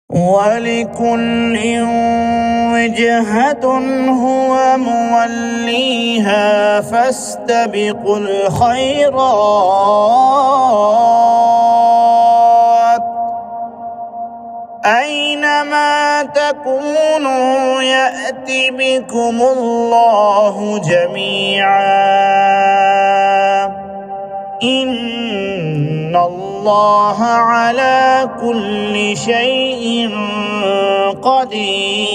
ولكل وجهة هو موليها فاستبقوا الخيرات أينما تكونوا يأت بكم الله جميعا إن الله على كل شيء قدير.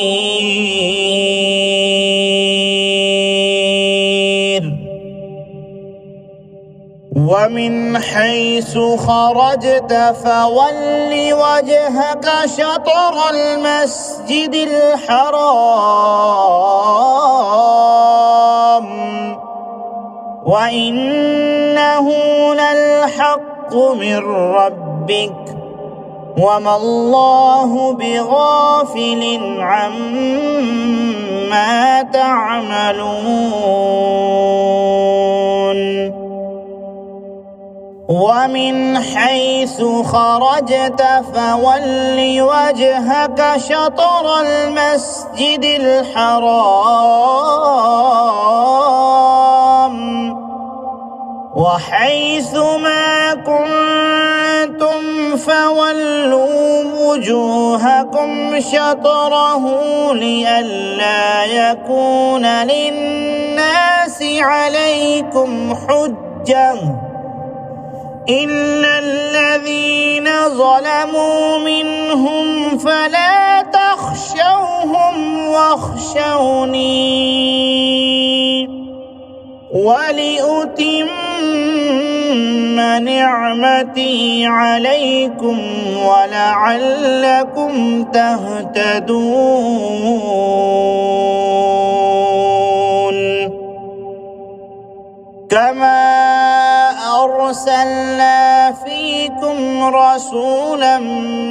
ومن حيث خرجت فول وجهك شطر المسجد الحرام وإنه للحق من ربك وما الله بغافل عما تعملون. ومن حيث خرجت فول وجهك شطر المسجد الحرام وحيث ما كنتم فولوا وجوهكم شطره لئلا يكون للناس عليكم حجة إلا الذين ظلموا منهم فلا تخشوهم واخشوني ولأتم نعمتي عليكم ولعلكم تهتدون. كما أرسلنا فيكم رسولا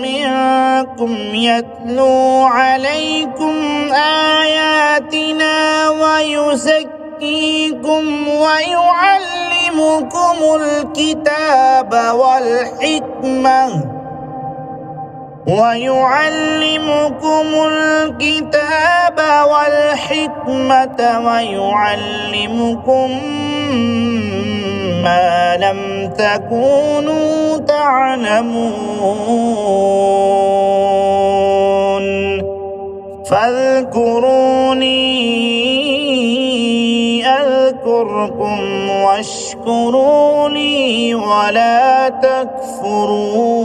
منكم يتلو عليكم آياتنا ويزكيكم ويعلمكم الكتاب والحكمة ويعلمكم ما لم تكونوا تعلمون. فاذكروني أذكركم واشكروا لي ولا تكفرون.